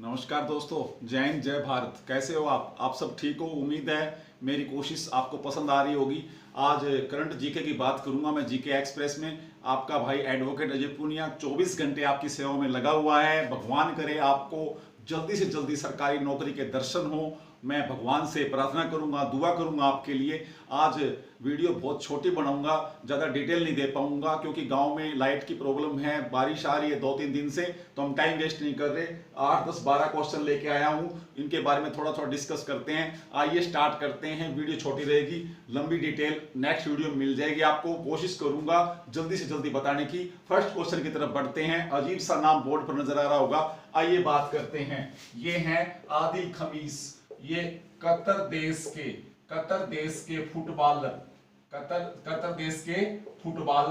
नमस्कार दोस्तों, जय हिंद जय भारत। कैसे हो आप सब ठीक हो। उम्मीद है मेरी कोशिश आपको पसंद आ रही होगी। आज करंट जीके की बात करूंगा मैं जीके एक्सप्रेस में। आपका भाई एडवोकेट अजय पूनिया 24 घंटे आपकी सेवा में लगा हुआ है। भगवान करे आपको जल्दी से जल्दी सरकारी नौकरी के दर्शन हो। मैं भगवान से प्रार्थना करूंगा, दुआ करूंगा आपके लिए। आज वीडियो बहुत छोटी बनाऊंगा, ज़्यादा डिटेल नहीं दे पाऊंगा क्योंकि गांव में लाइट की प्रॉब्लम है, बारिश आ रही है 2-3 दिन से, तो हम टाइम वेस्ट नहीं कर रहे। 8, 10, 12 क्वेश्चन लेके आया हूं, इनके बारे में थोड़ा थोड़ा डिस्कस करते हैं। आइए स्टार्ट करते हैं। वीडियो छोटी रहेगी, लंबी डिटेल नेक्स्ट वीडियो में मिल जाएगी आपको। कोशिश करूंगा जल्दी से जल्दी बताने की। फर्स्ट क्वेश्चन की तरफ बढ़ते हैं। अजीब सा नाम बोर्ड पर नजर आ रहा होगा, आइए बात करते हैं। ये हैं आदिल खमीस। ये कतर देश के फुटबॉलर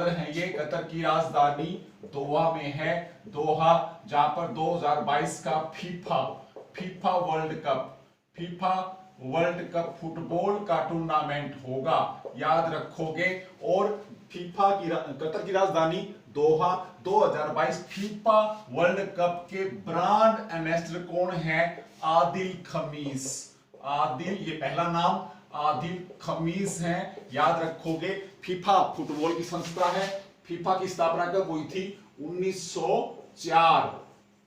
हैं। ये कतर की राजधानी दोहा में है। दोहा जहां पर 2022 का फीफा वर्ल्ड कप फुटबॉल का टूर्नामेंट होगा, याद रखोगे। और कतर की राजधानी दोहा 2022 फीफा वर्ल्ड कप के ब्रांड एम्बेसडर कौन है? आदिल खमीस। आदिल, ये पहला नाम आदिल खमीस हैं, याद रखोगे। फीफा फुटबॉल की संस्था है। फीफा की स्थापना कब हुई थी? 1904,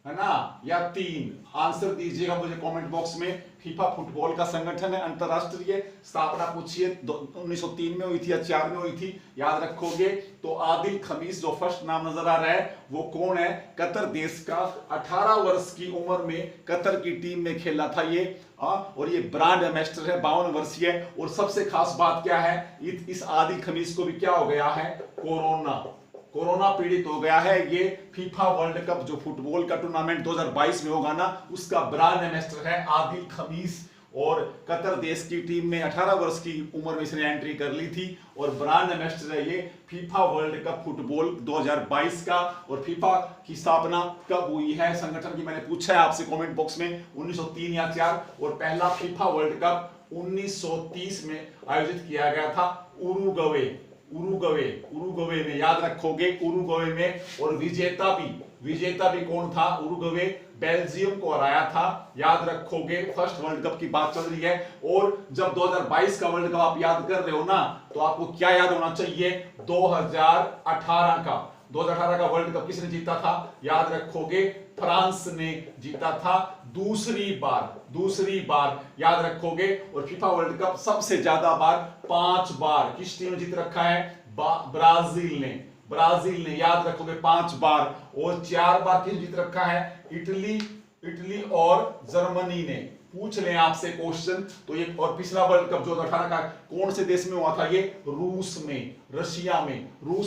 है ना, या 3? आंसर दीजिएगा मुझे कमेंट बॉक्स में। फीफा फुटबॉल का संगठन है, अंतरराष्ट्रीय। स्थापना पूछिए 1903 में हुई थी या 4 में हुई थी, याद रखोगे। तो आदिल खमीस जो फर्स्ट नाम नजर आ रहा है वो कौन है? कतर देश का। 18 वर्ष की उम्र में कतर की टीम में खेला था ये। और ये ब्रांड एम्बेसडर है, 52 वर्षीय। और सबसे खास बात क्या है, इस आदिल खमीस को भी क्या हो गया है? कोरोना पीड़ित हो गया है। ये फीफा वर्ल्ड कप जो फुटबॉल का टूर्नामेंट 2022 में होगा ना, उसका ब्रांड एम्बेसडर है आदिल खमीस। और कतर देश की टीम में 18 वर्ष की उम्र में इसने एंट्री कर ली थी और ब्रांड एम्बेसडर है ये फीफा वर्ल्ड कप फुटबॉल 2022 का। और फीफा की स्थापना कब हुई है संगठन की, मैंने पूछा है आपसे कमेंट बॉक्स में, 1903 या 4। और पहला फीफा वर्ल्ड कप 1930 में आयोजित किया गया था उरुग्वे में, याद रखोगे, उरुग्वे में। और विजेता भी कौन था? उरुग्वे बेल्जियम को हराया था, याद रखोगे। फर्स्ट वर्ल्ड कप की बात चल रही है। और जब 2022 का वर्ल्ड कप आप याद कर रहे हो ना, तो आपको क्या याद होना चाहिए? 2018 का वर्ल्ड कप किसने जीता था? याद रखोगे, फ्रांस ने जीता था दूसरी बार, याद रखोगे। और फीफा वर्ल्ड कप सबसे ज्यादा बार 5 बार किस टीम ने जीत रखा है? ब्राजील ने, याद रखोगे, 5 बार। और 4 बार किसने जीत रखा है? इटली और जर्मनी ने। पूछ लें आपसे क्वेश्चन तो ये। और पिछला वर्ल्ड कप 2018 का कौन से देश में हुआ था? ये रूस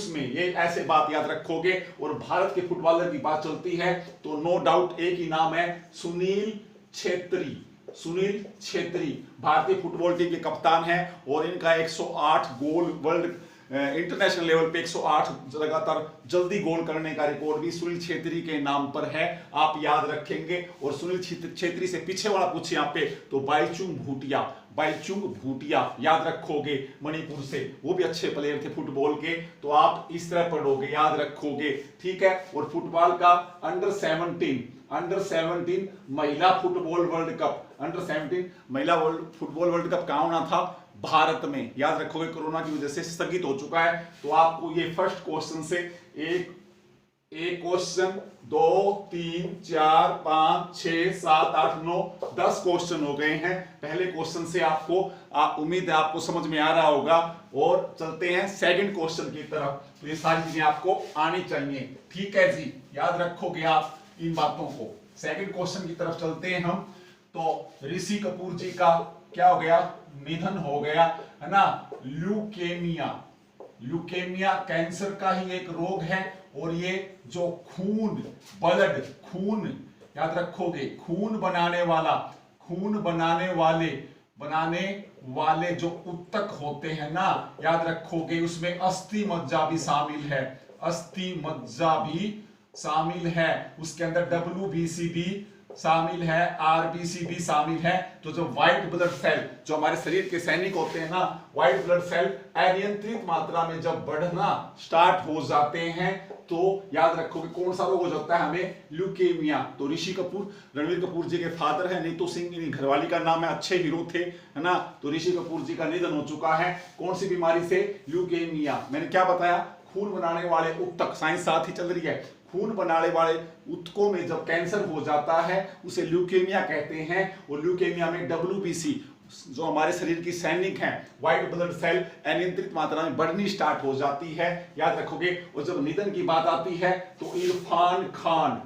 में। ये ऐसे बात याद रखोगे। और भारत के फुटबॉलर की बात चलती है तो नो डाउट एक ही नाम है, सुनील छेत्री भारतीय फुटबॉल टीम के कप्तान हैं। और इनका 108 गोल वर्ल्ड इंटरनेशनल लेवल पे 108 लगातार जल्दी गोल करने का रिकॉर्ड भी सुनील छेत्री के नाम पर है, आप याद रखेंगे। और सुनील छेत्री से पीछे वाला पूछे यहाँ पे तो बाईचुंग भूटिया, याद रखोगे, मणिपुर से। वो भी अच्छे प्लेयर थे फुटबॉल के, तो आप इस तरह पढ़ोगे, याद रखोगे, ठीक है। और फुटबॉल का अंडर 17 महिला फुटबॉल वर्ल्ड कप, अंडर 17 महिला फुटबॉल वर्ल्ड कप कहाँ होना था? भारत में, याद रखोगे। कोरोना की वजह से स्थगित हो चुका है। तो आपको ये फर्स्ट क्वेश्चन से एक क्वेश्चन, 2, 3, 4, 5, 6, 7, 8, 9, 10 क्वेश्चन हो गए हैं। पहले क्वेश्चन से आपको उम्मीद है आपको समझ में आ रहा होगा। और चलते हैं सेकंड क्वेश्चन की तरफ। तो ये सारी चीजें आपको आनी चाहिए, ठीक है जी, याद रखोगे आप इन बातों को। सेकंड क्वेश्चन की तरफ चलते हैं हम। तो ऋषि कपूर जी का क्या हो गया? निधन हो गया, है ना। ल्यूकेमिया कैंसर का ही एक रोग है। और ये जो खून, याद रखोगे, खून बनाने वाले जो उत्तक होते हैं ना, याद रखोगे, उसमें अस्थि मज्जा भी शामिल है। उसके अंदर WBC भी शामिल है, RBC भी शामिल है। तो जो व्हाइट ब्लड सेल, जो हमारे शरीर के सैनिक होते हैं ना, व्हाइट ब्लड सेल अनियंत्रित मात्रा में जब बढ़ना स्टार्ट हो जाते हैं तो याद रखोगे कौन सा रोग हो जाता है हमें, ल्यूकेमिया। तो ऋषि कपूर रणवीर कपूर जी के फादर है, नीतू सिंह इनकी घरवाली का नाम है, अच्छे हीरो थे, है ना। तो ऋषि कपूर जी का निधन हो चुका है, कौन सी बीमारी से, ल्यूकेमिया। मैंने क्या बताया, खून बनाने वाले ऊतक, साइंस साथ ही चल रही है, खून बनाने वाले ऊतकों में जब कैंसर हो जाता है उसे ल्यूकेमिया कहते हैं। और ल्यूकेमिया में WBC जो हमारे शरीर की सैनिक हैं, व्हाइट ब्लड सेल अनियंत्रित मात्रा में बढ़नी स्टार्ट हो जाती है, याद रखोगे। और जब निधन की बात आती है तो इरफान खान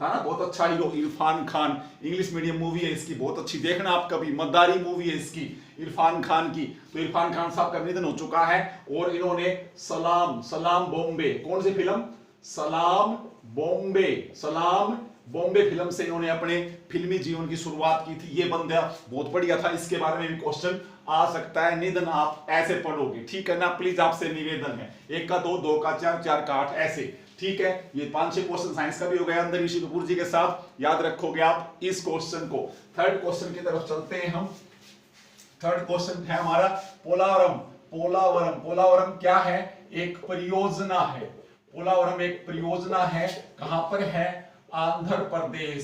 था ना, बहुत अच्छा hero Irfan Khan. English medium movie है इसकी, बहुत अच्छी, देखना आप कभी, मद्दारी मूवी है इसकी, इरफान खान की। तो इरफान खान साहब का निधन हो चुका है। और इन्होंने सलाम बॉम्बे, कौन सी फिल्म, सलाम बॉम्बे फिल्म से इन्होंने अपने फिल्मी जीवन की शुरुआत की थी। ये बंदा बहुत बढ़िया था, इसके बारे में भी क्वेश्चन आ सकता है। निधन आप ऐसे पढ़ोगे, ठीक है ना। प्लीज आपसे निवेदन है, 1 का 2, 2 का 4, 4 का 8 ऐसे, ठीक है। ये 5-6 क्वेश्चन साइंस का भी हो गया अंदर ऋषि कपूर जी के साथ, याद रखोगे आप इस क्वेश्चन को। थर्ड क्वेश्चन की तरफ चलते हैं हम। थर्ड क्वेश्चन है हमारा पोलावरम क्या है, एक परियोजना है। पोलावरम एक परियोजना है, कहां पर है, आंध्र प्रदेश।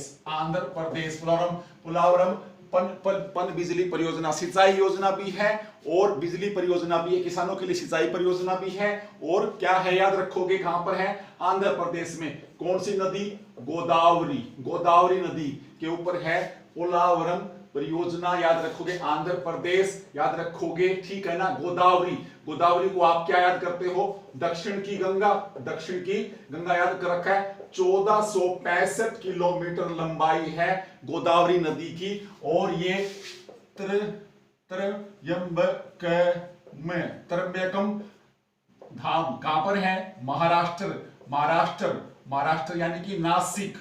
पोलावरम पन बिजली परियोजना, सिंचाई योजना भी है और बिजली परियोजना भी है, किसानों के लिए सिंचाई परियोजना भी है। और क्या है, याद रखोगे कहां पर है, आंध्र प्रदेश में। कौन सी नदी, गोदावरी नदी के ऊपर है पोलावरम परियोजना, याद रखोगे। आंध्र प्रदेश याद रखोगे, ठीक है ना। गोदावरी को आप क्या याद करते हो, दक्षिण की गंगा याद कर रखा है। 1465 किलोमीटर लंबाई है गोदावरी नदी की। और ये त्र्यंबकम धाम कहां पर है, महाराष्ट्र यानी कि नासिक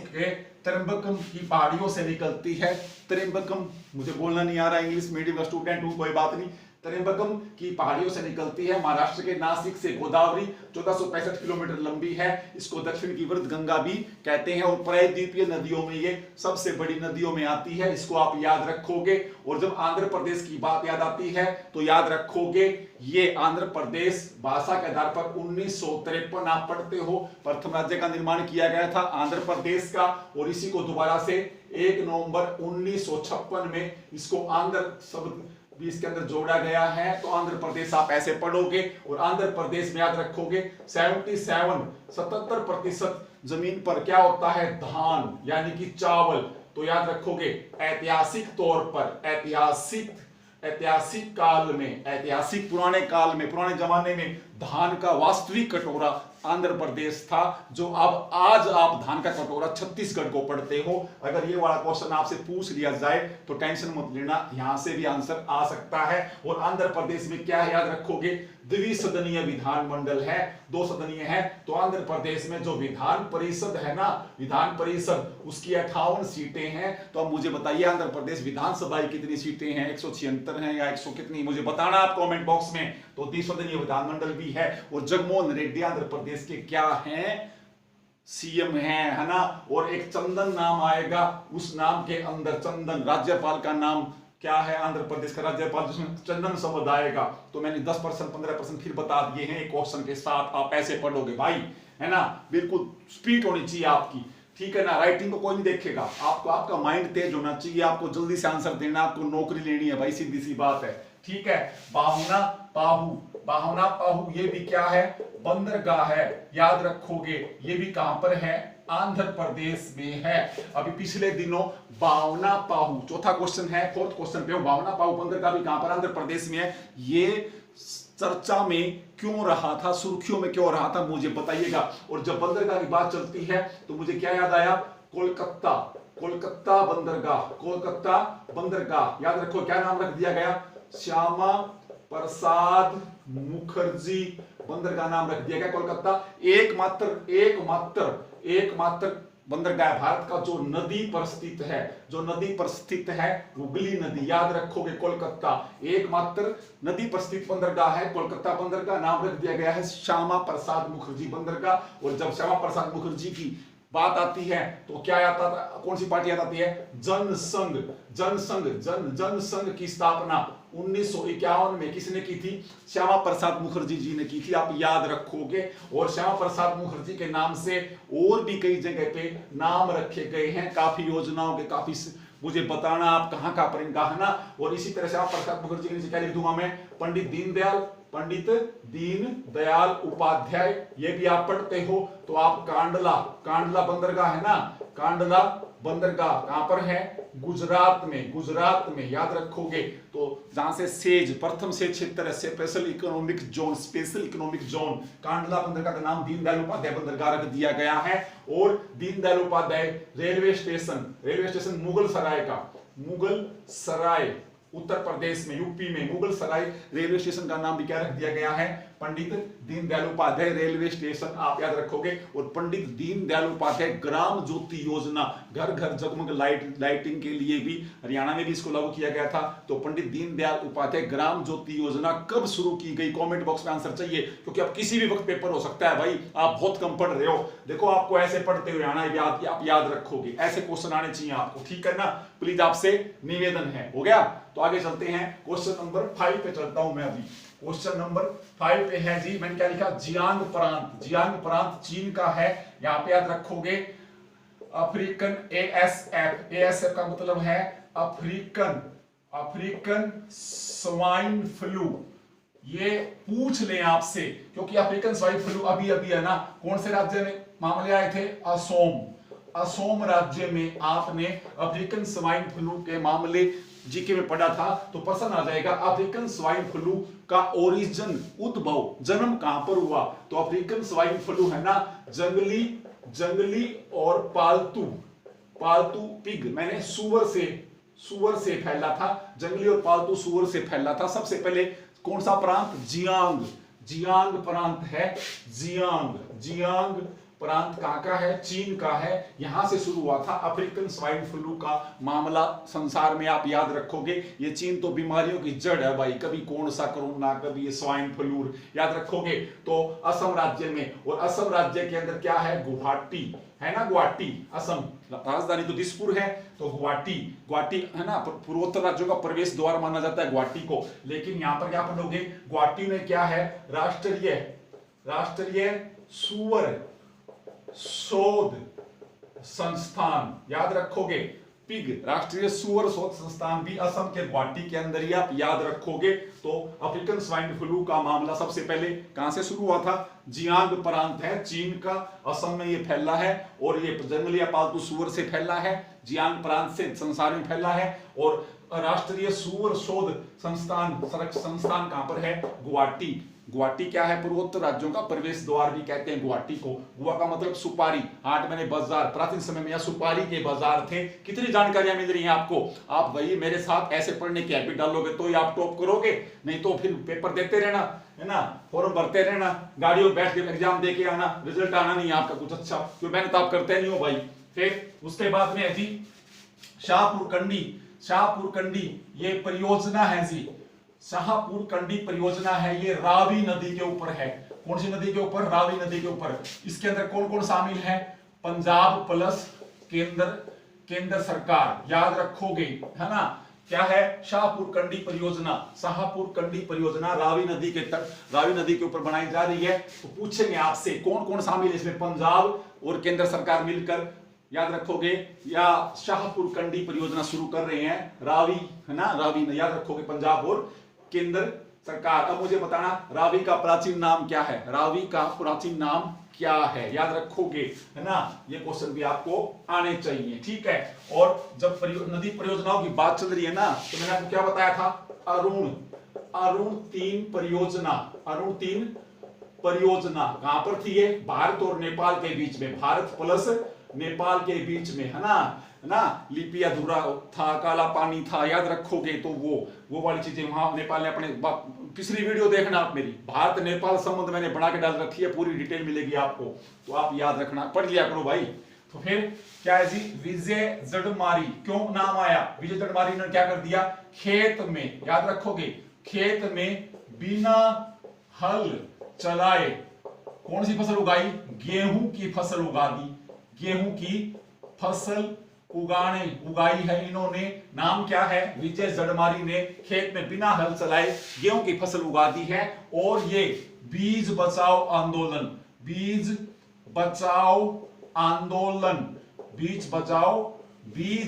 के त्र्यंबकम की पहाड़ियों से निकलती है। त्र्यंबकम, मुझे बोलना नहीं आ रहा, इंग्लिश मीडियम का स्टूडेंट हूं, कोई बात नहीं। त्र्यंबकम की पहाड़ियों से निकलती है, महाराष्ट्र के नासिक से गोदावरी 1465 किलोमीटर लंबी है। इसको दक्षिण की वृद्ध गंगा भी कहते हैं और प्रायद्वीपीय नदियों में ये सबसे बड़ी नदियों में आती है, इसको आप याद रखोगे। और जब आंध्र प्रदेश की बात याद आती है तो याद रखोगे ये आंध्र प्रदेश भाषा के आधार पर 1953 आप पढ़ते हो, प्रथम राज्य का निर्माण किया गया था आंध्र प्रदेश का। और इसी को दोबारा से 1 नवंबर 1956 में इसको आंध्र शब्द भी इसके अंदर जोड़ा गया है। तो आंध्र प्रदेश आप ऐसे पढ़ोगे। और आंध्र प्रदेश में याद रखोगे 77% जमीन पर क्या होता है, धान यानी कि चावल। तो याद रखोगे ऐतिहासिक तौर पर, ऐतिहासिक पुराने जमाने में धान का वास्तविक कटोरा आंध्र प्रदेश था, जो अब आज आप धान का कटोरा छत्तीसगढ़ को पढ़ते हो। अगर ये वाला क्वेश्चन आपसे पूछ लिया जाए तो टेंशन मत लेना, यहां से भी आंसर आ सकता है। और आंध्र प्रदेश में क्या है, याद रखोगे द्विसदनीय विधानमंडल है, 2 सदनीय है। तो आंध्र प्रदेश में जो विधान परिषद है ना, विधान परिषद, उसकी 58 सीटें हैं। तो अब मुझे बताइए आंध्र प्रदेश विधानसभा की कितनी सीटें हैं, 176 हैं या 100 कितनी, मुझे बताना आप कमेंट बॉक्स में। तो द्विसदनीय विधानमंडल भी है। और जगनमोहन रेड्डी आंध्र प्रदेश के क्या हैं, सीएम है ना। और एक चंदन नाम आएगा, उस नाम के अंदर चंदन, राज्यपाल का नाम क्या है आंध्र प्रदेश का राज्यपाल, जिसमें चंदन शब्द आएगा। तो मैंने 10% 15% फिर बता दिए हैं एक क्वेश्चन के साथ, आप ऐसे पढ़ोगे भाई, है ना। बिल्कुल स्पीड होनी चाहिए आपकी, ठीक है ना। राइटिंग को कोई नहीं देखेगा, आपको आपका माइंड तेज होना चाहिए, आपको जल्दी से आंसर देना, आपको नौकरी लेनी है भाई, सीधी सी बात है, ठीक है। बाहुना पाहु ये भी क्या है, बंदरगाह है, याद रखोगे। ये भी कहां पर है, आंध्र प्रदेश में है। अभी पिछले दिनों बावना पाहु, चौथा क्वेश्चन है, 4th क्वेश्चन पे बावना पाहु बंदरगाह भी कहां पर, आंध्र प्रदेश में है। ये चर्चा में क्यों रहा था, सुर्खियों में क्यों रहा था, मुझे बताइएगा। और जब बंदरगाह की बात चलती है तो मुझे क्या याद आया, कोलकाता बंदरगाह, याद रखो क्या नाम रख दिया गया, श्यामा प्रसाद मुखर्जी बंदरगाह नाम रख दिया गया कोलकाता। एकमात्र बंदरगाह भारत का जो नदी पर स्थित है, हुगली नदी, याद रखोगे कोलकाता। एकमात्र नदी पर स्थित बंदरगाह है कोलकाता बंदरगाह, नाम रख दिया गया है श्यामा प्रसाद मुखर्जी बंदरगाह। और जब श्यामा प्रसाद मुखर्जी की बात आती है तो क्या आता था, कौन सी पार्टी याद आती है, जनसंघ की स्थापना 1951 में किसने की थी? श्यामा प्रसाद मुखर्जी जी ने की थी, आप याद रखोगे। और श्यामा प्रसाद मुखर्जी के नाम से और भी कई जगह पे नाम रखे गए हैं, काफी योजनाओं के, काफी मुझे बताना आप कहां कहां पर इनका है ना। और इसी तरह श्यामा प्रसाद मुखर्जी के नीचे क्या लिख दूंगा मैं? पंडित दीनदयाल उपाध्याय, ये भी आप पढ़ते हो। तो आप कांडला बंदरगाह है ना, कांडला बंदरगाह कहां पर है? गुजरात में याद रखोगे। तो जहां से सेज, प्रथम सेज क्षेत्र, स्पेशल इकोनॉमिक जोन, कांडला बंदरगाह का नाम दीनदयाल उपाध्याय बंदरगाह रख दिया गया है। और दीनदयाल उपाध्याय रेलवे स्टेशन मुगल सराय उत्तर प्रदेश में, यूपी में मुगल सराय रेलवे स्टेशन का नाम भी क्या रख दिया गया है? पंडित दीनदयाल उपाध्याय रेलवे स्टेशन, आप याद रखोगे। और पंडित दीनदयाल उपाध्याय ग्राम ज्योति योजना, घर घर जगमग लाइटिंग के लिए भी हरियाणा में भी इसको लागू किया गया था। तो पंडित दीनदयाल उपाध्याय ग्राम ज्योति योजना कब शुरू की गई? कमेंट बॉक्स में आंसर चाहिए, क्योंकि अब किसी भी वक्त पेपर हो सकता है भाई, आप बहुत कम पढ़ रहे हो। देखो आपको ऐसे पढ़ते हुए आना, आप याद रखोगे, ऐसे क्वेश्चन आने चाहिए आपको, ठीक है ना। प्लीज आपसे निवेदन है। हो गया? तो आगे चलते हैं, क्वेश्चन नंबर 5 पे चलता हूं मैं अभी। क्वेश्चन नंबर 5 पे है जी, मैंने क्या लिखा? जियांग प्रांत चीन का है। यहां पे याद रखोगे अफ्रीकन ASF का मतलब है अफ्रीकन स्वाइन फ्लू। ये पूछ लें आपसे, क्योंकि अफ्रीकन स्वाइन फ्लू अभी है ना, कौन से राज्य में मामले आए थे? असोम राज्य में आपने अफ्रीकन स्वाइन फ्लू के मामले जीके में पढ़ा था। तो प्रश्न आ जाएगा अफ्रीकन स्वाइन फ्लू का ओरिजिन, उद्भव, जन्म कहां पर हुआ? तो अफ्रीकन स्वाइन फ्लू है ना, जंगली और पालतू पिग, मैंने सुअर से फैला था, जंगली और पालतू सुअर से फैला था। सबसे पहले कौन सा प्रांत? जियांग प्रांत है। जियांग प्रांत कहां का है? चीन का है। यहां से शुरू हुआ था अफ्रीकन स्वाइन फ्लू का मामला संसार में, आप याद रखोगे। ये चीन तो बीमारियों की जड़ है भाई, कभी कौन सा कोरोना, कभी ये स्वाइन फ्लू, याद रखोगे। तो असम राज्य में, और असम राज्य के अंदर क्या है? गुवाहाटी है ना, गुवाहाटी असम, राजधानी तो दिसपुर है। तो गुवाहाटी है ना, पूर्वोत्तर राज्यों का प्रवेश द्वार माना जाता है गुवाहाटी को। लेकिन यहां पर क्या पढ़ोगे? गुवाहाटी में क्या है? राष्ट्रीय सुअर शोध संस्थान, याद रखोगे। पिग, राष्ट्रीय सुअर शोध संस्थान भी असम के गुवाहाटी के अंदर ही, आप याद रखोगे। तो अफ्रीकन स्वाइन फ्लू का मामला सबसे पहले कहां से शुरू हुआ था? जियांग प्रांत है चीन का, असम में ये फैला है। और ये जंगली या पालतू सुअर से फैला है, जियांग प्रांत से संसार में फैला है। और राष्ट्रीय सुअर शोध संस्थान कहां पर है? गुवाहाटी क्या है? पूर्वोत्तर राज्यों का प्रवेश द्वार भी कहते हैं गुवाहाटी को। गुआ का मतलब सुपारी, हाट मैंने बाजार, प्राचीन समय में यह सुपारी के बाजार थे। कितनी जानकारियां मिल रही हैं आपको। आप वही मेरे साथ ऐसे पढ़ने की हैबिट डालोगे तो ही आप टॉप करोगे, नहीं तो फिर पेपर देते रहना है ना, फॉर्म भरते रहना, गाड़ियों में बैठ के एग्जाम दे के आना, रिजल्ट आना नहीं आपका कुछ अच्छा, क्यों? मेहनत आप करते नहीं हो भाई। फिर उसके बाद में है जी शाहपुर कंडी, ये परियोजना है जी, शाहपुर कंडी परियोजना है। ये रावी नदी के ऊपर है। कौन सी नदी के ऊपर? रावी नदी के ऊपर। इसके अंदर कौन कौन शामिल है? पंजाब प्लस केंद्र सरकार, याद रखोगे है ना। क्या है? शाहपुर कंडी परियोजना रावी नदी के ऊपर बनाई जा रही है। तो पूछेंगे आपसे कौन कौन शामिल है इसमें? पंजाब और केंद्र सरकार मिलकर, याद रखोगे। या शाहपुर कंडी परियोजना शुरू कर रहे हैं, रावी है ना, रावी, याद रखोगे, पंजाब और केंद्र सरकार। अब मुझे बताना रावी का प्राचीन नाम क्या है? क्या है, याद रखोगे है ना। ये क्वेश्चन भी आपको आने चाहिए, ठीक है। और जब नदी परियोजनाओं की बात चल रही है ना, तो मैंने आपको क्या बताया था? अरुण 3 परियोजना कहां पर थी? ये भारत और नेपाल के बीच में, भारत प्लस नेपाल के बीच में है ना। लिपि अधूरा था, काला पानी था, याद रखोगे। तो वो वाली चीजें वहां नेपाल ने अपने, पिछली वीडियो देखना आप मेरी, भारत नेपाल संबंध मैंने बना के डाल रखी है, पूरी डिटेल मिलेगी आपको, तो आप याद रखना, पढ़ लिया करो भाई। तो फिर क्या है जी? विजय जड़मारी, क्यों नाम आया? विजय जड़मारी ने क्या कर दिया? खेत में, याद रखोगे, खेत में बिना हल चलाए कौन सी फसल उगाई? गेहूं की फसल उगा दी। गेहूं की फसल उगाई है इन्होंने। नाम क्या है? विजय जड़मारी ने खेत में बिना हल चलाए गेहूं की फसल उगा दी है। और ये बीज बचाओ आंदोलन, बीज बचाओ आंदोलन, बीज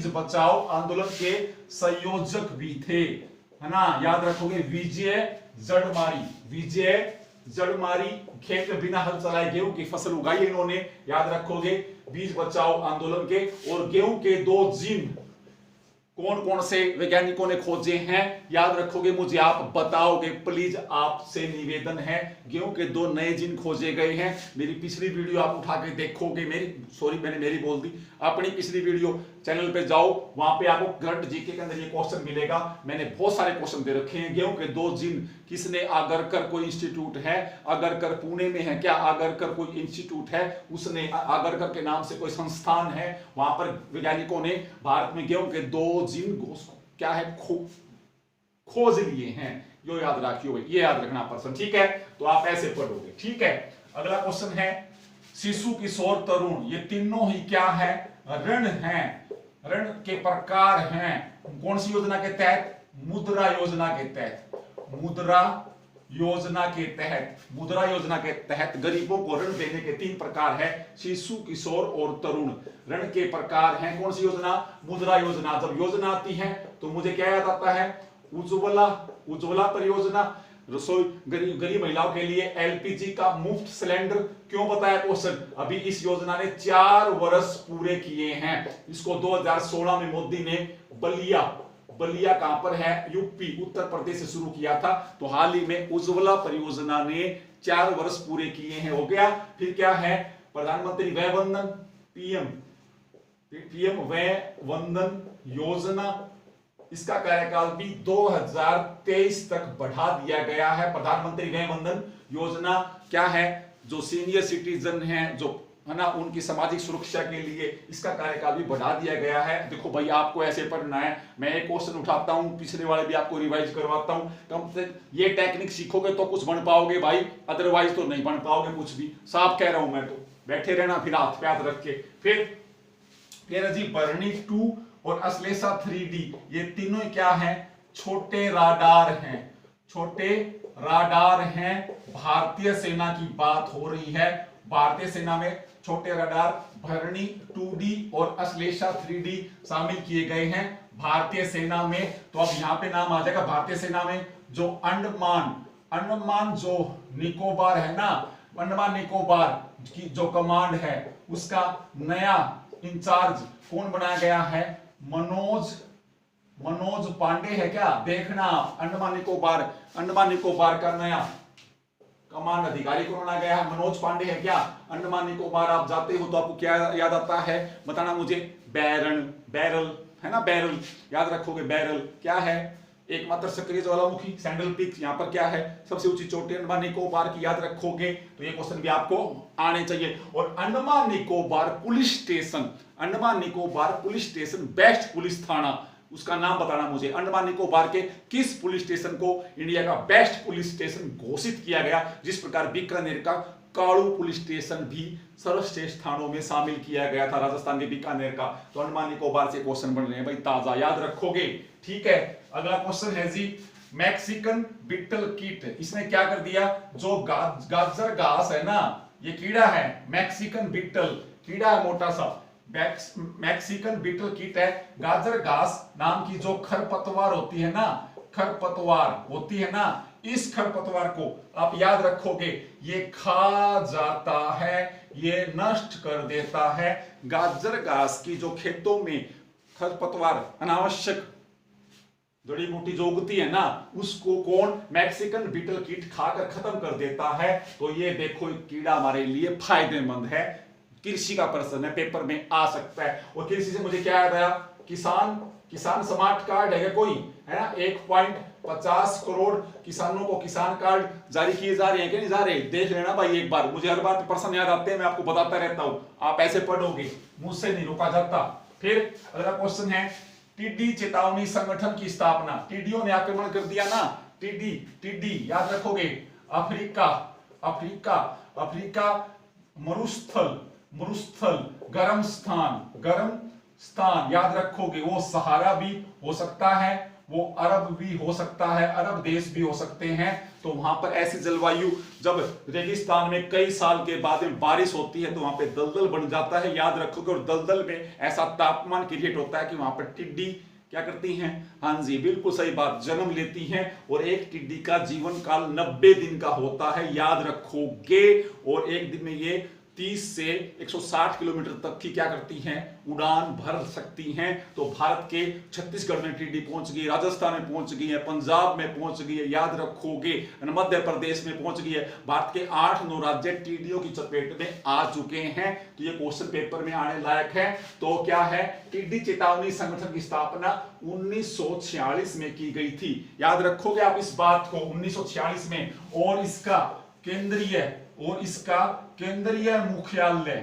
बचाओ आंदोलन के संयोजक भी थे, है ना। याद रखोगे विजय जड़मारी खेत में बिना हल चलाए गेहूं की फसल उगाई इन्होंने। याद रखोगे बीज बचाओ आंदोलन के। और गेहूं के 2 जीन कौन कौन से वैज्ञानिकों ने खोजे हैं? याद रखोगे, मुझे आप बताओगे प्लीज, आपसे निवेदन है। गेहूं के 2 नए जीन खोजे गए हैं। मेरी पिछली वीडियो आप उठा के देखोगे, मैंने मेरी बोल दी, अपनी पिछली वीडियो चैनल पे जाओ, वहां पे आपको करंट जीके के अंदर ये क्वेश्चन मिलेगा। मैंने बहुत सारे क्वेश्चन दे रखे हैं। गेहूं के 2 जीन किसने? आगरकर कोई इंस्टीट्यूट है, आगरकर पुणे में है क्या? आगरकर कोई इंस्टीट्यूट है, उसने आगरकर के नाम से कोई संस्थान है, वहां पर वैज्ञानिकों ने भारत में गेहूं के 2 जीन क्या है खोज लिए हैं। यो याद रखियो, ये याद रखना पर्सन, ठीक है। तो आप ऐसे पढ़ोगे, ठीक है। अगला क्वेश्चन है शिशु, किशोर, तरुण, ये तीनों ही क्या है? ऋण हैं, ऋण के प्रकार हैं। कौन सी योजना के तहत? मुद्रा योजना के तहत। मुद्रा योजना के तहत गरीबों को ऋण देने के 3 प्रकार है, शिशु, किशोर और तरुण। ऋण के प्रकार हैं। कौन सी योजना? मुद्रा योजना। जब योजना आती है तो मुझे क्या याद आता है? उज्ज्वला परियोजना, रसोई गरीब महिलाओं के लिए एलपीजी का मुफ्त सिलेंडर। क्यों बताया क्वेश्चन? अभी इस योजना ने 4 वर्ष पूरे किए हैं। इसको 2016 में मोदी ने बलिया कहां पर है? यूपी, उत्तर प्रदेश से शुरू किया था। तो हाल ही में उज्ज्वला परियोजना ने 4 वर्ष पूरे किए हैं, हो गया। फिर क्या है? प्रधानमंत्री वय वंदन, पीएम वय वंदन योजना, इसका कार्यकाल भी 2023 तक बढ़ा दिया गया है। प्रधानमंत्री वय वंदन योजना क्या है? जो सीनियर सिटीजन हैं, जो है ना, उनकी सामाजिक सुरक्षा के लिए इसका कार्यकाल भी बढ़ा दिया गया है। देखो भाई, आपको ऐसे पढ़ना है। मैं एक क्वेश्चन उठाता हूं, पिछले वाले भी आपको रिवाइज करवाता हूं। कम से ये टेक्निक सीखोगे तो कुछ बन पाओगे भाई, अदरवाइज तो नहीं बन पाओगे कुछ भी। साफ कह रहा हूं मैं तो। बैठे रहना फिर हाथ पे हाथ रख के। फिर जी बरनी 2 और अश्लेषा 3D, ये तीनों क्या हैं? छोटे राडार हैं। भारतीय सेना की बात हो रही है। भारतीय सेना में छोटे रडार भरणी 2D और अश्लेषा 3D शामिल किए गए हैं भारतीय सेना में। तो अब यहां पे नाम आ जाएगा भारतीय सेना में। जो अंडमान जो निकोबार है ना, अंडमान निकोबार की जो कमांड है, उसका नया इंचार्ज कौन बनाया गया है? मनोज पांडे है क्या? देखना, अंडमान निकोबार का नया कमांड अधिकारी को बनाया गया है, मनोज पांडे है क्या? अंडमान निकोबार आप जाते हो तो आपको क्या याद आता है? बताना मुझे। बैरल है ना, बैरल याद रखोगे। बैरल क्या है? एकमात्र सक्रिय ज्वालामुखी, सैंडल पीक। यहाँ पर क्या है? सबसे ऊंची चोटी अंडमान निकोबार की, याद रखोगे तो ये क्वेश्चन भी आपको आने चाहिए। और Andaman Nicobar police station best police थाना, उसका नाम बताना मुझे। अंडमान निकोबार के किस पुलिस स्टेशन को इंडिया का बेस्ट पुलिस स्टेशन घोषित किया गया? जिस प्रकार बीकानेर का कालू पुलिस स्टेशन भी सर्वश्रेष्ठ थानों में शामिल किया गया था, राजस्थान के बीकानेर का। तो अंडमान निकोबार से क्वेश्चन बन रहे हैं भाई ताजा, याद रखोगे, ठीक है। अगला क्वेश्चन है जी मैक्सिकन बीटल कीट। इसने क्या कर दिया? जो गाजर घास है ना, ये कीड़ा है, मैक्सिकन बीटल कीड़ा है मोटा सा, मैक्सिकन बीटल कीट है। गाजर घास नाम की जो खरपतवार होती है ना, इस खरपतवार को आप याद रखोगे, ये खा जाता है, ये नष्ट कर देता है। गाजर घास की जो खेतों में खरपतवार, अनावश्यक जड़ी बूटी जो उगती है ना, उसको कौन? मैक्सिकन बीटल कीट खाकर खत्म कर देता है। तो ये देखो, कीड़ा हमारे लिए फायदेमंद है। कृषि का प्रश्न है, पेपर में आ सकता है। और कृषि से मुझे क्या याद आया? किसान स्मार्ट कार्ड है कोई, है ना? 1.50 करोड़ किसानों को किसान कार्ड जारी किए जा रहे हैं कि नहीं जा रहे? देख लेना भाई एक बार। मुझे हर बार प्रश्न याद आते हैं, मैं आपको बताता रहता हूं, आप ऐसे पढ़ोगे, मुझसे नहीं रोका जाता। फिर अगला क्वेश्चन है टिड्डी चेतावनी संगठन की स्थापना। टिड्डियों ने आक्रमण कर दिया ना, टिड्डी याद रखोगे। अफ्रीका मरुस्थल, गर्म स्थान, याद रखोगे वो सहारा भी हो सकता है, वो अरब भी हो सकता है, अरब देश भी हो सकते हैं। तो वहां पर ऐसी जलवायु, जब रेगिस्तान में कई साल के बाद में बारिश होती है तो वहां पे दलदल बन जाता है, याद रखोगे। और दलदल में ऐसा तापमान क्रिएट होता है कि वहां पर टिड्डी क्या करती हैं, हाँ जी बिल्कुल सही बात, जन्म लेती हैं। और एक टिड्डी का जीवन काल 90 दिन का होता है, याद रखोगे। और एक दिन में ये 30 से 160 किलोमीटर तक की क्या करती हैं, उड़ान भर सकती हैं। तो भारत के छत्तीसगढ़ में टिड्डी पहुंच गई, राजस्थान में पहुंच गई है, पंजाब में पहुंच गई है, याद रखोगे, मध्य प्रदेश में पहुंच गई है। भारत के 8-9 राज्य टिड्डियों की चपेट में आ चुके हैं। तो ये क्वेश्चन पेपर में आने लायक है। तो क्या है, टिड्डी चेतावनी संगठन की स्थापना 1946 में की गई थी, याद रखोगे आप इस बात को, 1946 में। और इसका केंद्रीय मुख्यालय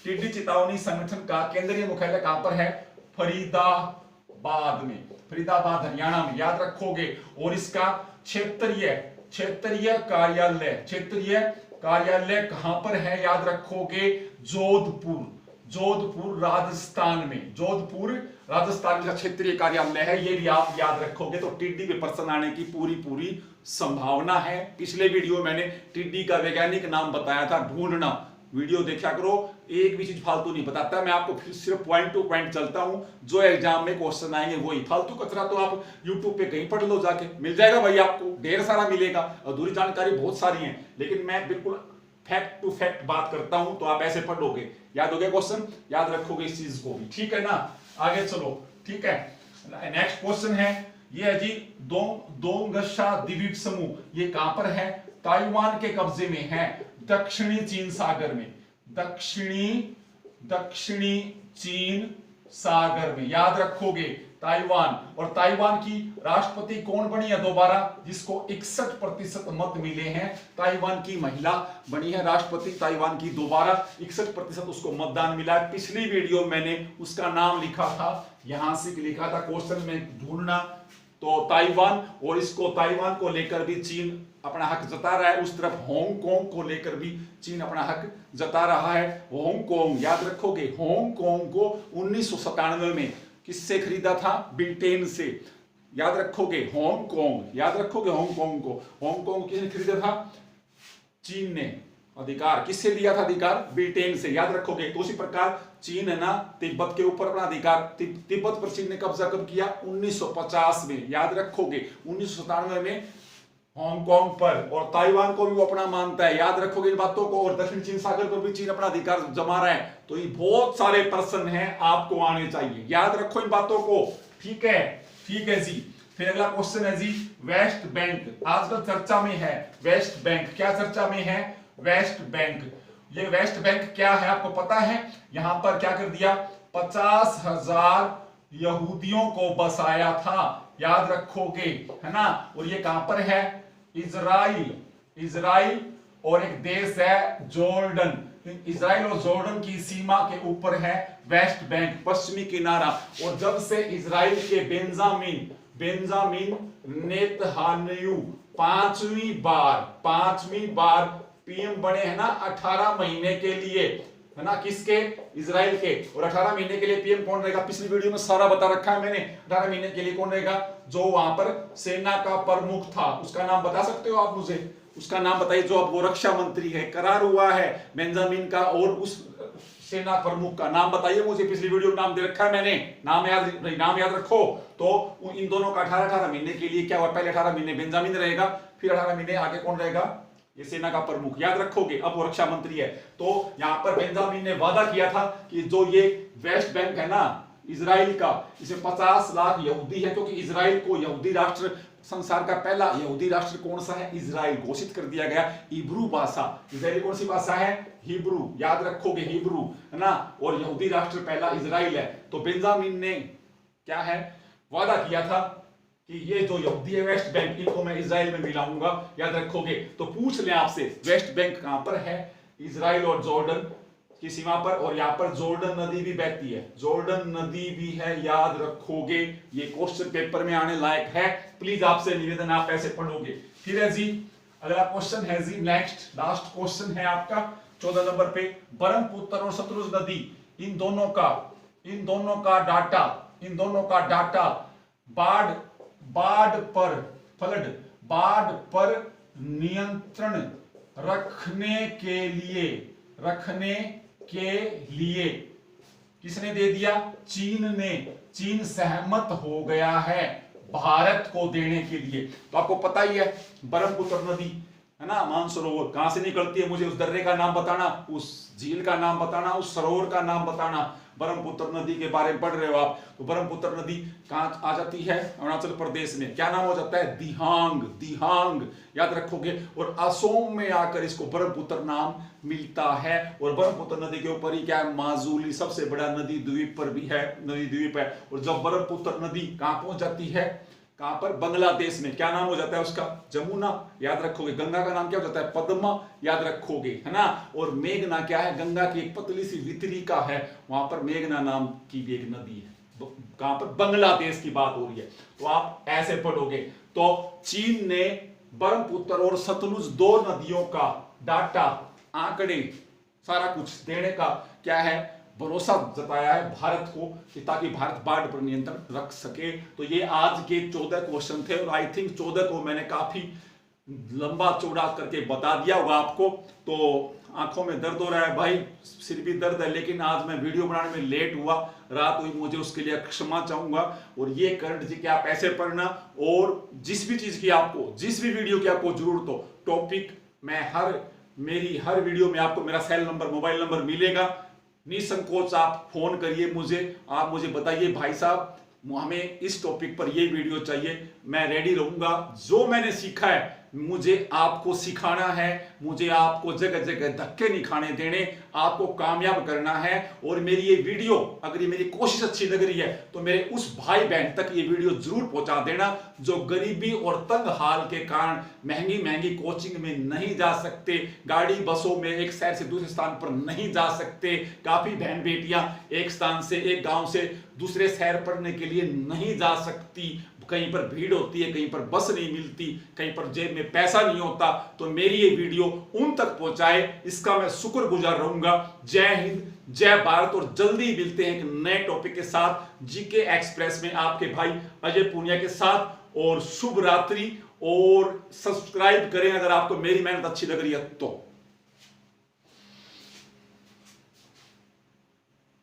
टिड्डी चेतावनी संगठन का केंद्रीय मुख्यालय कहां पर है, फरीदाबाद में, फरीदाबाद हरियाणा में, याद रखोगे। और इसका क्षेत्रीय कार्यालय कहां पर है, याद रखोगे, जोधपुर राजस्थान में, का क्षेत्रीय कार्यालय है, ये भी आप याद रखोगे। तो टिड्डी पे प्रश्न आने की पूरी संभावना है। पिछले वीडियो में मैंने टिड्डी का वैज्ञानिक नाम बताया था, ढूंढना, वीडियो देखा करो, एक भी चीज फालतू नहीं बताता मैं आपको, फिर सिर्फ पॉइंट टू पॉइंट चलता हूं, जो एग्जाम में क्वेश्चन आएंगे वही। फालतू कचरा तो आप यूट्यूब पे कहीं पढ़ लो जाके, मिल जाएगा भाई, आपको ढेर सारा मिलेगा, अधूरी जानकारी बहुत सारी है, लेकिन मैं बिल्कुल फैक्ट टू फैक्ट बात करता हूं, तो आप ऐसे पढ़ोगे, याद हो गया क्वेश्चन, याद रखोगे इस चीज को भी, ठीक है ना। आगे चलो, ठीक है। नेक्स्ट क्वेश्चन है, ये है जी दोंगशा द्वीप समूह, ये कहां पर है, ताइवान के कब्जे में है, दक्षिणी चीन सागर में, दक्षिणी चीन सागर में, याद रखोगे ताइवान। और ताइवान की राष्ट्रपति कौन बनी है दोबारा, जिसको 61% मत मिले हैं, ताइवान की महिला बनी है राष्ट्रपति ताइवान की दोबारा, 61% उसको मतदान मिला है। पिछली वीडियो मैंने उसका नाम लिखा था, यहां से लिखा था, क्वेश्चन में ढूंढना। तो ताइवान, और इसको ताइवान को लेकर भी चीन अपना हक जता रहा है, उस तरफ हांगकांग को लेकर भी चीन अपना हक जता रहा है। हांगकांग, याद रखोगे, हांगकांग को 1997 में किससे खरीदा था, ब्रिटेन से, याद रखोगे, हांगकांग, याद रखोगे, हांगकांग किसने खरीदा था, चीन ने। अधिकार किससे लिया था, अधिकार ब्रिटेन से, याद रखोगे। तो उसी प्रकार चीन है ना, तिब्बत के ऊपर अपना अधिकार, तिब्बत पर चीन ने कब्जा कब किया, 1950 में, याद रखोगे। 1997 में हांगकांग पर, और ताइवान को भी वो अपना मानता है, याद रखोगे इन बातों को। और दक्षिण चीन सागर पर भी चीन अपना अधिकार जमा रहा है। तो ये बहुत सारे प्रश्न हैं, आपको आने चाहिए, याद रखो इन बातों को, ठीक है जी। फिर अगला क्वेश्चन है जी, वेस्ट बैंक, आजकल चर्चा में है, वेस्ट बैंक, क्या चर्चा में है, वेस्ट बैंक। ये वेस्ट बैंक क्या है आपको पता है, यहां पर क्या कर दिया, 50,000 यहूदियों को बसाया था, याद रखोगे, है ना। और ये कहां पर है, इजराइल और एक देश है जॉर्डन, इजराइल और जॉर्डन की सीमा के ऊपर है वेस्ट बैंक, पश्चिमी किनारा। और जब से इजराइल के बेंजामिन नेतन्याहू पांचवी बार पीएम बने हैं ना, 18 महीने के लिए, है ना, किसके, इजराइल के। और 18 महीने के लिए पीएम कौन रहेगा, पिछली वीडियो में सारा बता रखा है मैंने, 18 महीने के लिए कौन रहेगा, जो वहां पर सेना का प्रमुख था, उसका नाम बता सकते हो आप मुझे, उसका नाम बताइए, जो अब वो रक्षा मंत्री है, करार हुआ है बेंजामिन का, और उस सेना प्रमुख का नाम बताइए मुझे, पिछली वीडियो में नाम दे रखा है मैंने, नाम याद रखो। तो इन दोनों का 18 महीने के लिए क्या हुआ, पहले 18 महीने बेंजामिन रहेगा, फिर 18 महीने आगे कौन रहेगा, ये सेना का प्रमुख, याद रखोगे। अब वो रक्षा मंत्री है। तो यहां पर बेंजामिन ने वादा किया था कि जो ये वेस्ट बैंक है ना इजराइल का, इसमें 50 लाख यहूदी है, क्योंकि इजराइल को यहूदी राष्ट्र, संसार का पहला यहूदी राष्ट्र कौन सा है, इजराइल घोषित कर दिया गया। हिब्रू भाषा, इजराइल कौन सी भाषा है, हिब्रू, याद रखोगे, हिब्रू, है ना। और यहूदी राष्ट्र पहला इजराइल है। तो बेंजामिन ने क्या है, वादा किया था कि ये जो यहूदी है वेस्ट बैंक, इनको मैं इजराइल में मिलाऊंगा, याद रखोगे। तो पूछ ले आपसे, वेस्ट बैंक कहां पर है, इजराइल और जॉर्डन की सीमा पर, और यहां पर जॉर्डन नदी भी बहती है, जॉर्डन नदी भी है, याद रखोगे। ये क्वेश्चन पेपर में आने लायक है, प्लीज आपसे निवेदन, आप ऐसे पढ़ोगे। फिर है जी अगला क्वेश्चन है जी, नेक्स्ट लास्ट क्वेश्चन है आपका 14 नंबर पे, ब्रह्मपुत्र और सतलुज नदी, इन दोनों का इन दोनों का डाटा बाढ़ पर नियंत्रण रखने के लिए किसने दे दिया? चीन सहमत हो गया है भारत को देने के लिए। तो आपको पता ही है ब्रह्मपुत्र नदी है ना, मानसरोवर कहां से निकलती है, मुझे उस दर्रे का नाम बताना, उस झील का नाम बताना, उस सरोवर का नाम बताना। ब्रह्मपुत्र नदी के बारे में पढ़ रहे हो आप, तो ब्रह्मपुत्र नदी कहां आ जाती है? अरुणाचल प्रदेश में। क्या नाम हो जाता है? दिहांग, याद रखोगे। और असोम में आकर इसको ब्रह्मपुत्र नाम मिलता है। और ब्रह्मपुत्र नदी के ऊपर ही क्या है? माजुली सबसे बड़ा नदी द्वीप पर भी है, नदी द्वीप है। और जब ब्रह्मपुत्र नदी कहां पहुंच जाती है? कहां पर? बांग्लादेश में। क्या नाम हो जाता है उसका? जमुना, याद रखोगे। गंगा का नाम क्या हो जाता है? पद्मा, याद रखोगे, है ना। और मेघना क्या है? गंगा की एक पतली सी वितरिका है, वहां पर मेघना नाम की भी एक नदी है। कहां पर? बांग्लादेश की बात हो रही है। तो आप ऐसे पढ़ोगे। तो चीन ने ब्रह्मपुत्र और सतलुज दो नदियों का डाटा, आंकड़े, सारा कुछ देने का क्या है? भरोसा जताया है भारत को, कि ताकि भारत बाढ़ पर नियंत्रण रख सके। तो ये आज के 14 क्वेश्चन थे, और आई थिंक 14 को मैंने काफी लंबा चौड़ा करके बता दिया होगा आपको। तो आंखों में दर्द हो रहा है भाई, सिर भी दर्द है, लेकिन आज मैं वीडियो बनाने में लेट हुआ, रात हुई, मुझे उसके लिए क्षमा चाहूंगा। और ये करंट जी के आप ऐसे पढ़ना, और जिस भी चीज की आपको, जिस भी वीडियो की आपको जरूरत हो, टॉपिक, मैं मेरी हर वीडियो में आपको मेरा सेल नंबर, मोबाइल नंबर मिलेगा। निसंकोच आप फोन करिए मुझे, आप मुझे बताइए भाई साहब हमें इस टॉपिक पर ये वीडियो चाहिए, मैं रेडी रहूंगा। जो मैंने सीखा है मुझे आपको सिखाना है, मुझे आपको जगह जगह धक्के नहीं खाने देने, आपको कामयाब करना है। और मेरी ये वीडियो, अगर ये मेरी कोशिश अच्छी लग रही है, तो मेरे उस भाई बहन तक ये वीडियो जरूर पहुंचा देना जो गरीबी और तंग हाल के कारण महंगी कोचिंग में नहीं जा सकते, गाड़ी बसों में एक शहर से दूसरे स्थान पर नहीं जा सकते। काफी बहन बेटियां एक स्थान से, एक गांव से दूसरे शहर पढ़ने के लिए नहीं जा सकती, कहीं पर भीड़ होती है, कहीं पर बस नहीं मिलती, कहीं पर जेब में पैसा नहीं होता। तो मेरी ये वीडियो उन तक पहुंचाए, इसका मैं शुक्रगुजार रहूंगा। जय हिंद, जय भारत, और जल्दी मिलते हैं एक नए टॉपिक के साथ जीके एक्सप्रेस में आपके भाई अजय पूनिया के साथ। और शुभ रात्रि, और सब्सक्राइब करें अगर आपको मेरी मेहनत अच्छी लग रही है तो।